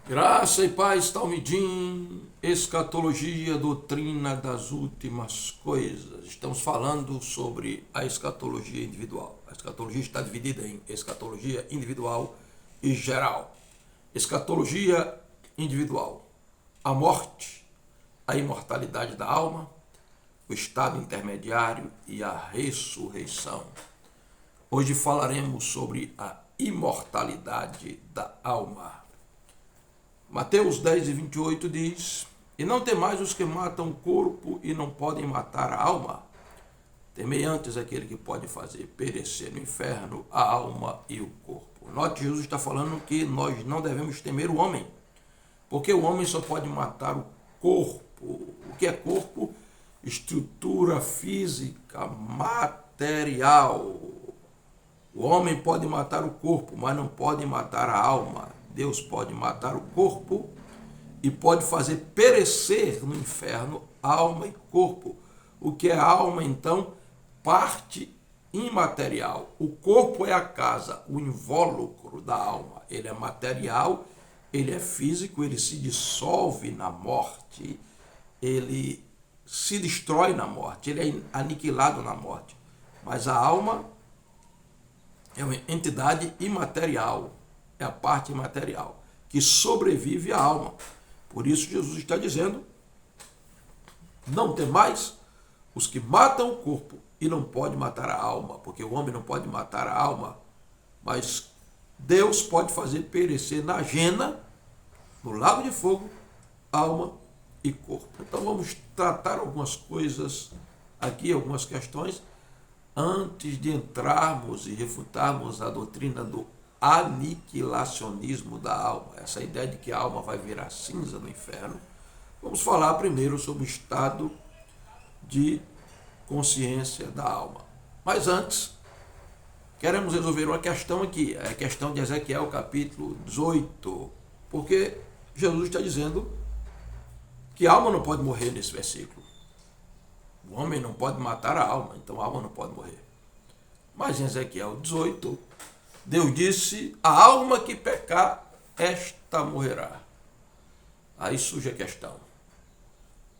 Graça e paz, Talmidim, escatologia, doutrina das últimas coisas. Estamos falando sobre a escatologia individual. A escatologia está dividida em escatologia individual e geral. Escatologia individual: a morte, a imortalidade da alma, o estado intermediário e a ressurreição. Hoje falaremos sobre a imortalidade da alma. Mateus 10 e 28 diz: E não temais os que matam o corpo e não podem matar a alma. Temei antes aquele que pode fazer perecer no inferno a alma e o corpo. Note, Jesus está falando que nós não devemos temer o homem, porque o homem só pode matar o corpo. O que é corpo? Estrutura física, material. O homem pode matar o corpo, mas não pode matar a alma. Deus pode matar o corpo e pode fazer perecer no inferno alma e corpo. O que é alma, então? Parte imaterial. O corpo é a casa, o invólucro da alma. Ele é material, ele é físico, ele se dissolve na morte, ele se destrói na morte, ele é aniquilado na morte. Mas a alma é uma entidade imaterial, é a parte imaterial, que sobrevive à alma. Por isso Jesus está dizendo: não temais os que matam o corpo e não podem matar a alma, porque o homem não pode matar a alma, mas Deus pode fazer perecer na jena, no lago de fogo, alma e corpo. Então vamos tratar algumas coisas aqui, algumas questões, antes de entrarmos e refutarmos a doutrina do aniquilacionismo da alma, essa ideia de que a alma vai virar cinza no inferno. Vamos falar primeiro sobre o estado de consciência da alma. Mas antes, queremos resolver uma questão aqui, a questão de Ezequiel capítulo 18, porque Jesus está dizendo que a alma não pode morrer nesse versículo. O homem não pode matar a alma, então a alma não pode morrer. Mas em Ezequiel 18, Deus disse: a alma que pecar, esta morrerá. Aí surge a questão: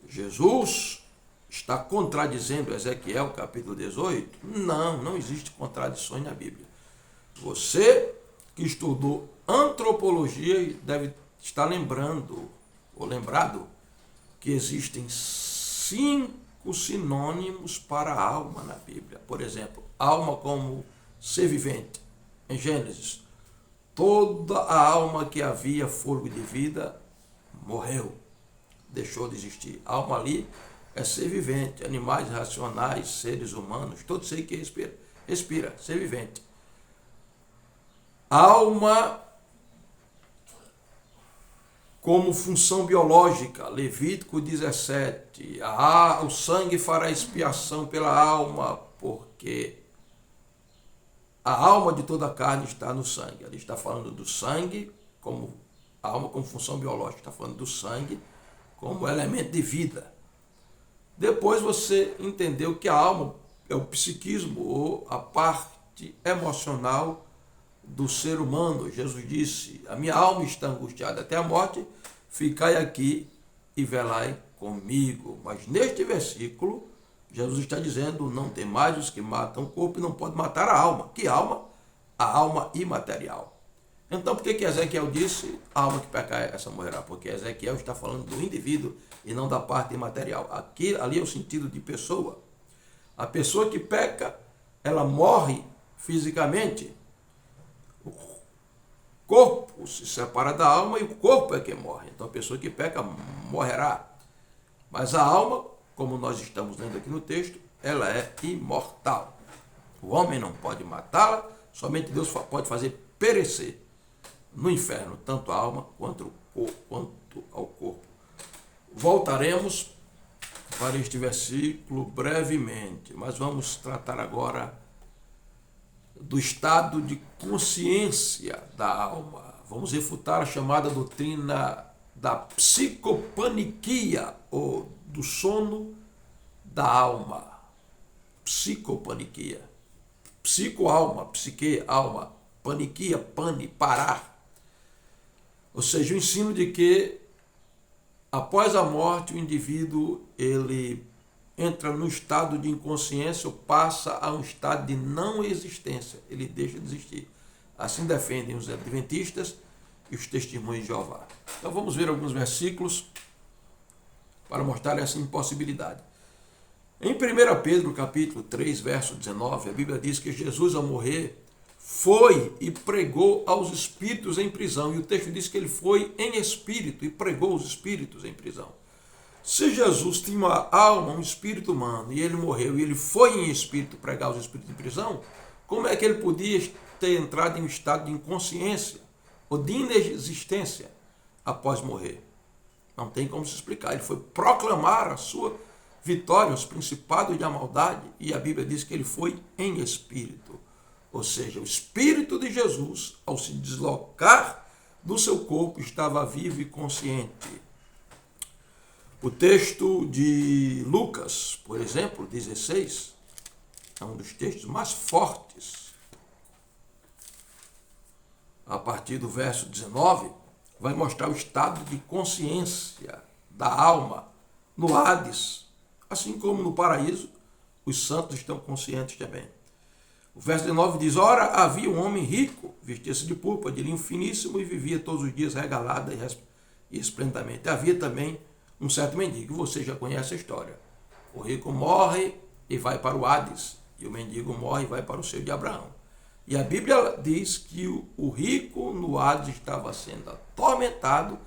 Jesus está contradizendo Ezequiel capítulo 18? Não, não existe contradições na Bíblia. Você que estudou antropologia deve estar lembrando, ou lembrado, que existem 5 sinônimos para a alma na Bíblia. Por exemplo, alma como ser vivente. Em Gênesis, toda a alma que havia fôlego de vida morreu, deixou de existir. A alma ali é ser vivente, animais racionais, seres humanos, todo ser que respira, ser vivente. Alma como função biológica, Levítico 17, o sangue fará expiação pela alma, porque a alma de toda a carne está no sangue. Ele está falando do sangue, como a alma como função biológica, está falando do sangue como elemento de vida. Depois você entendeu que a alma é o psiquismo, ou a parte emocional do ser humano. Jesus disse: a minha alma está angustiada até a morte, ficai aqui e velai comigo. Mas neste versículo, Jesus está dizendo: não tem mais os que matam o corpo e não pode matar a alma. Que alma? A alma imaterial. Então por que Ezequiel disse: a alma que pecar, essa morrerá? Porque Ezequiel está falando do indivíduo e não da parte imaterial. Ali é o sentido de pessoa. A pessoa que peca, ela morre fisicamente. O corpo se separa da alma e o corpo é que morre. Então a pessoa que peca morrerá. Mas a alma, como nós estamos lendo aqui no texto, ela é imortal. O homem não pode matá-la, somente Deus pode fazer perecer no inferno tanto a alma quanto ao corpo. Voltaremos para este versículo brevemente, mas vamos tratar agora do estado de consciência da alma. Vamos refutar a chamada doutrina da psicopaniquia, ou do sono da alma. Psicopaniquia. Psico-alma, psique, alma. Paniquia, pane, parar. Ou seja, o ensino de que após a morte o indivíduo ele entra no estado de inconsciência ou passa a um estado de não existência, ele deixa de existir. Assim defendem os adventistas e os testemunhos de Jeová. Então vamos ver alguns versículos para mostrar essa impossibilidade. Em 1 Pedro capítulo 3, verso 19, a Bíblia diz que Jesus, ao morrer, foi e pregou aos espíritos em prisão. E o texto diz que ele foi em espírito e pregou os espíritos em prisão. Se Jesus tinha uma alma, um espírito humano, e ele morreu e ele foi em espírito pregar os espíritos em prisão, como é que ele podia ter entrado em um estado de inconsciência ou de inexistência após morrer? Não tem como se explicar. Ele foi proclamar a sua vitória aos principados da maldade e a Bíblia diz que ele foi em espírito. Ou seja, o espírito de Jesus, ao se deslocar do seu corpo, estava vivo e consciente. O texto de Lucas, por exemplo, 16, é um dos textos mais fortes. A partir do verso 19, vai mostrar o estado de consciência da alma no Hades, assim como no paraíso, os santos estão conscientes também. O verso 19 diz: ora, havia um homem rico, vestia-se de púrpura, de linho finíssimo e vivia todos os dias regalado e esplendidamente. Havia também um certo mendigo. Você já conhece a história. O rico morre e vai para o Hades, e o mendigo morre e vai para o seio de Abraão. E a Bíblia diz que o rico no Hades estava sendo atormentado,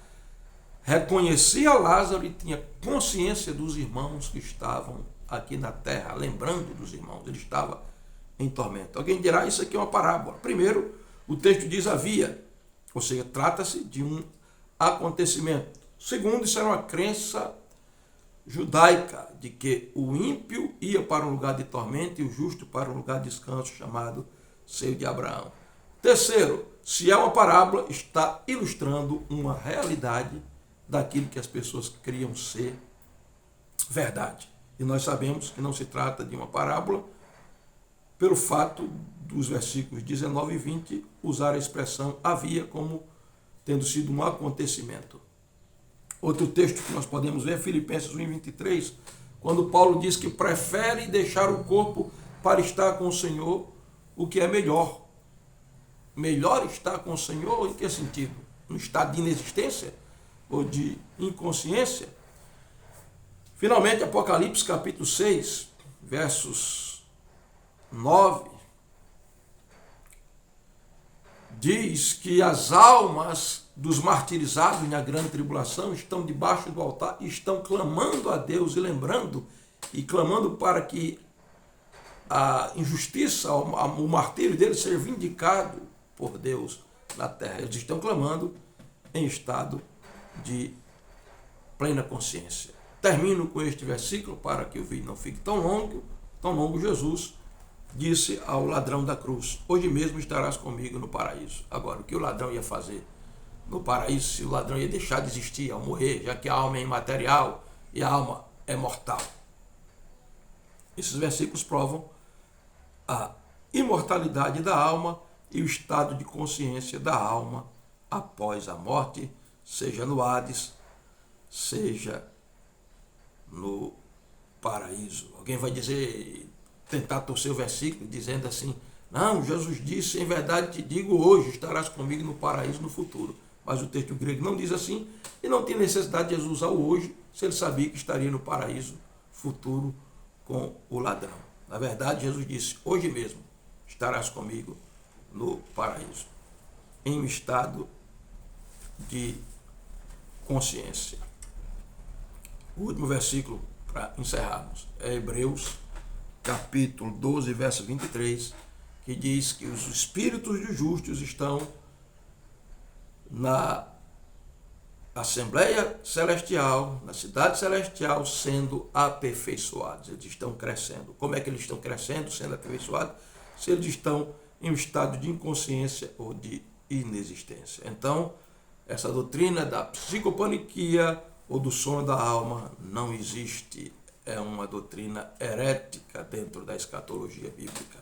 reconhecia Lázaro e tinha consciência dos irmãos que estavam aqui na terra, lembrando dos irmãos. Ele estava em tormento. Alguém dirá, isso aqui é uma parábola. Primeiro, o texto diz havia, ou seja, trata-se de um acontecimento. Segundo, isso era uma crença judaica, de que o ímpio ia para um lugar de tormento e o justo para um lugar de descanso, chamado seio de Abraão. Terceiro, se é uma parábola, está ilustrando uma realidade daquilo que as pessoas criam ser verdade. E nós sabemos que não se trata de uma parábola, pelo fato dos versículos 19 e 20 usar a expressão havia como tendo sido um acontecimento. Outro texto que nós podemos ver é Filipenses 1:23, quando Paulo diz que prefere deixar o corpo para estar com o Senhor, o que é melhor. Melhor estar com o Senhor em que sentido? No estado de inexistência ou de inconsciência? Finalmente, Apocalipse capítulo 6, versos 9, diz que as almas dos martirizados na grande tribulação estão debaixo do altar e estão clamando a Deus e lembrando e clamando para que a injustiça, o martírio deles seja vindicado por Deus na terra. Eles estão clamando em estado de plena consciência. Termino com este versículo para que o vídeo não fique tão longo. Jesus disse ao ladrão da cruz: hoje mesmo estarás comigo no paraíso. Agora, o que o ladrão ia fazer no paraíso, se o ladrão ia deixar de existir ao morrer, já que a alma é imaterial e a alma é mortal? Esses versículos provam a imortalidade da alma e o estado de consciência da alma após a morte, seja no Hades, seja no paraíso. Alguém vai dizer, tentar torcer o versículo, dizendo assim: não, Jesus disse, em verdade te digo, hoje estarás comigo no paraíso no futuro. Mas o texto grego não diz assim, e não tem necessidade de Jesus usar o hoje, se ele sabia que estaria no paraíso futuro com o ladrão. Na verdade, Jesus disse: hoje mesmo estarás comigo no paraíso, em um estado de consciência. O último versículo para encerrarmos é Hebreus capítulo 12, verso 23, que diz que os espíritos dos justos estão na Assembleia Celestial, na cidade celestial, sendo aperfeiçoados. Eles estão crescendo. Como é que eles estão crescendo, sendo aperfeiçoados? Se eles estão em um estado de inconsciência ou de inexistência. Então, essa doutrina da psicopaniquia ou do sono da alma não existe. É uma doutrina herética dentro da escatologia bíblica.